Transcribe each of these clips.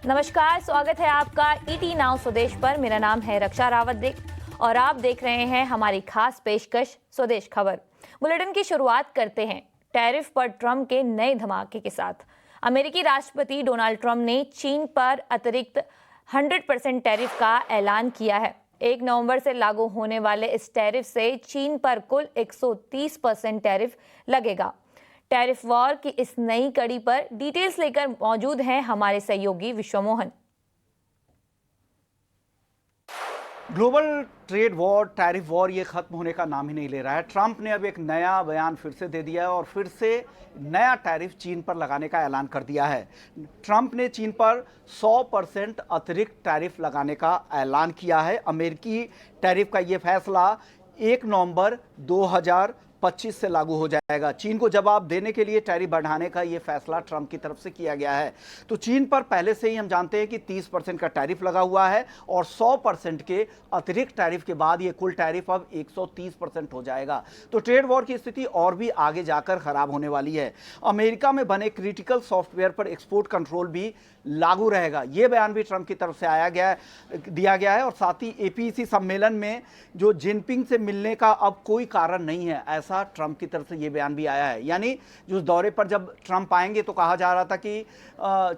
नमस्कार, स्वागत है आपका ईटी नाउ स्वदेश पर। मेरा नाम है रक्षा रावत और आप देख रहे हैं हमारी खास पेशकश स्वदेश खबर। बुलेटिन की शुरुआत करते हैं टैरिफ पर ट्रंप के नए धमाके के साथ। अमेरिकी राष्ट्रपति डोनाल्ड ट्रंप ने चीन पर अतिरिक्त 100% टैरिफ का ऐलान किया है। 1 नवंबर से लागू होने वाले इस टैरिफ से चीन पर कुल 130% टैरिफ लगेगा। टैरिफ वॉर की इस नई कड़ी पर डिटेल्स लेकर मौजूद हैं हमारे सहयोगी Vishwamohan. Global trade war, tariff war ये खत्म होने का नाम ही नहीं ले रहा है। ट्रंप ने अब एक नया बयान फिर से दे दिया है और फिर से नया टैरिफ चीन पर लगाने का ऐलान कर दिया है। ट्रंप ने चीन पर 100% अतिरिक्त टैरिफ लगाने का ऐलान किया है। अमेरिकी टैरिफ का ये फैसला 1 नवंबर 2025 से लागू हो जाएगा। चीन को जवाब देने के लिए टैरिफ बढ़ाने का यह फैसला ट्रंप की तरफ से किया गया है। तो चीन पर पहले से ही हम जानते हैं कि 30% का टैरिफ लगा हुआ है और 100% के अतिरिक्त टैरिफ के बाद ये कुल टैरिफ अब 130% हो जाएगा। तो ट्रेड वॉर की स्थिति और भी आगे जाकर खराब होने वाली है। अमेरिका में बने क्रिटिकल सॉफ्टवेयर पर एक्सपोर्ट कंट्रोल भी लागू रहेगा। यह बयान भी ट्रंप की तरफ से दिया गया है और साथ ही एपीईसी सम्मेलन में जो जिनपिंग से मिलने का अब कोई कारण नहीं है, ऐसा ट्रंप की तरफ से यह बयान भी आया है। यानी जो उस दौरे पर जब ट्रंप आएंगे तो कहा जा रहा था कि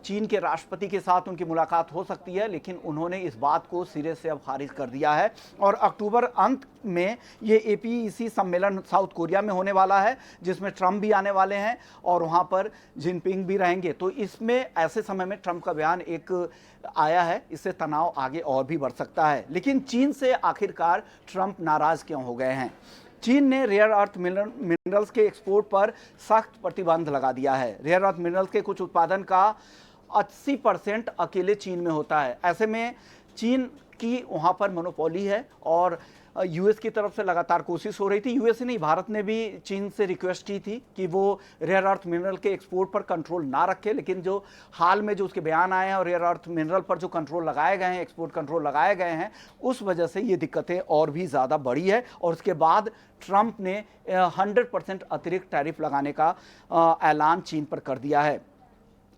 चीन के राष्ट्रपति के साथ उनकी मुलाकात हो सकती है, लेकिन उन्होंने इस बात को सिरे से अब खारिज कर दिया है। और अक्टूबर अंत में ये एपीईसी सम्मेलन साउथ कोरिया में होने वाला है, जिसमें ट्रंप भी आने वाले हैं और वहां पर जिनपिंग भी रहेंगे। तो इसमें ऐसे समय में ट्रंप का बयान एक आया है, इससे तनाव आगे और भी बढ़ सकता है। लेकिन चीन से आखिरकार ट्रंप नाराज क्यों हो गए हैं? चीन ने रेयर अर्थ मिनरल्स के एक्सपोर्ट पर सख्त प्रतिबंध लगा दिया है। रेयर अर्थ मिनरल्स के कुछ उत्पादन का 80% अकेले चीन में होता है। ऐसे में चीन की वहाँ पर मोनोपोली है और यूएस की तरफ से लगातार कोशिश हो रही थी। यूएस नहीं, भारत ने भी चीन से रिक्वेस्ट की थी कि वो रेयर अर्थ मिनरल के एक्सपोर्ट पर कंट्रोल ना रखे, लेकिन जो हाल में जो उसके बयान आए हैं और रेयर अर्थ मिनरल पर जो कंट्रोल लगाए गए हैं, एक्सपोर्ट कंट्रोल लगाए गए हैं, उस वजह से ये दिक्कतें और भी ज़्यादा बढ़ी है। और उसके बाद ट्रंप ने 100% अतिरिक्त टैरिफ लगाने का ऐलान चीन पर कर दिया है।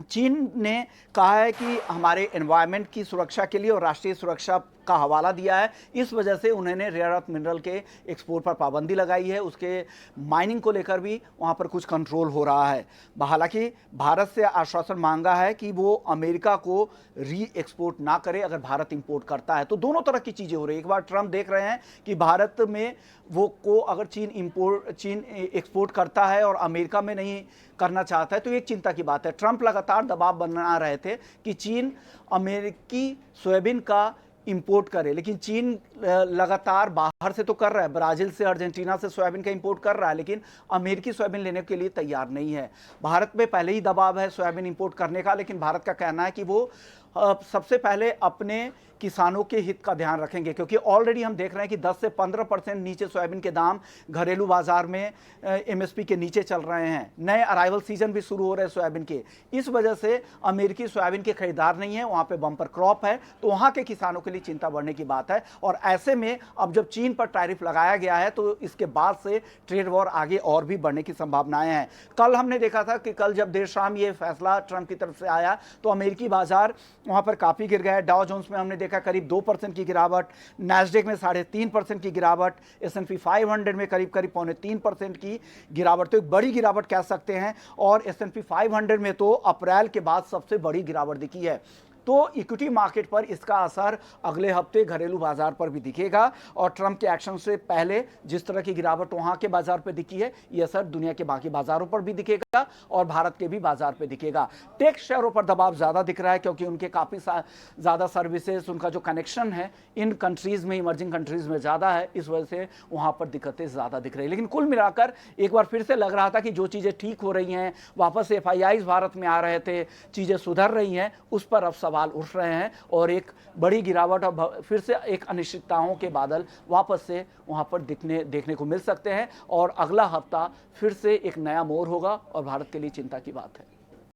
चीन ने कहा है कि हमारे एनवायरनमेंट की सुरक्षा के लिए और राष्ट्रीय सुरक्षा का हवाला दिया है, इस वजह से उन्होंने रेयर अर्थ मिनरल के एक्सपोर्ट पर पाबंदी लगाई है। उसके माइनिंग को लेकर भी वहां पर कुछ कंट्रोल हो रहा है। हालांकि भारत से आश्वासन मांगा है कि वो अमेरिका को री एक्सपोर्ट ना करे अगर भारत इंपोर्ट करता है। तो दोनों तरह की चीज़ें हो रही है। एक बार ट्रंप देख रहे हैं कि भारत में वो को अगर चीन एक्सपोर्ट करता है और अमेरिका में नहीं करना चाहता है तो एक चिंता की बात है। ट्रंप लगातार दबाव बना रहे थे कि चीन अमेरिकी सोयाबीन का इंपोर्ट करे, लेकिन चीन लगातार बाहर से तो कर रहा है, ब्राजील से, अर्जेंटीना से सोयाबीन का इंपोर्ट कर रहा है, लेकिन अमेरिकी सोयाबीन लेने के लिए तैयार नहीं है। भारत में पहले ही दबाव है सोयाबीन इंपोर्ट करने का, लेकिन भारत का कहना है कि वो सबसे पहले अपने किसानों के हित का ध्यान रखेंगे, क्योंकि ऑलरेडी हम देख रहे हैं कि 10 से 15% नीचे सोयाबीन के दाम घरेलू बाजार में एमएसपी के नीचे चल रहे हैं। नए अराइवल सीजन भी शुरू हो रहे हैं सोयाबीन के, इस वजह से अमेरिकी सोयाबीन के खरीदार नहीं है, वहां पे बम्पर क्रॉप है, तो वहां के किसानों के लिए चिंता बढ़ने की बात है। और ऐसे में अब जब चीन पर टैरिफ लगाया गया है तो इसके बाद से ट्रेड वॉर आगे और भी बढ़ने की संभावनाएं हैं। कल हमने देखा था कि कल जब देर शाम ये फैसला ट्रंप की तरफ से आया तो अमेरिकी बाजार वहां पर काफी गिर गया। डाउ जोन्स में हमने देखा करीब 2% की गिरावट, नैस्डैक में 3.5% की गिरावट, S&P 500 में करीब 3% की गिरावट। तो एक बड़ी गिरावट कह सकते हैं। और S&P 500 में तो अप्रैल के बाद सबसे बड़ी गिरावट दिखी है। तो इक्विटी मार्केट पर इसका असर अगले हफ्ते घरेलू बाजार पर भी दिखेगा और ट्रंप के एक्शन से पहले जिस तरह की गिरावट वहां के बाजार पर दिखी है, ये असर दुनिया के बाकी बाजारों पर भी दिखेगा और भारत के भी बाजार पर दिखेगा। टेक शेयरों पर दबाव ज्यादा दिख रहा है क्योंकि उनके काफी ज्यादा सर्विसेज, उनका जो कनेक्शन है इन कंट्रीज में, इमर्जिंग कंट्रीज में ज्यादा है, इस वजह से वहां पर दिक्कतें ज्यादा दिख रही है। लेकिन कुल मिलाकर एक बार फिर से लग रहा था कि जो चीजें ठीक हो रही हैं, वापस FIIs भारत में आ रहे थे, चीजें सुधर रही हैं, उस पर अब सवाल उठ रहे हैं और एक बड़ी गिरावट और फिर से एक अनिश्चितताओं के बादल वापस से वहां पर देखने को मिल सकते हैं और अगला हफ्ता फिर से एक नया मोड़ होगा और भारत के लिए चिंता की बात है।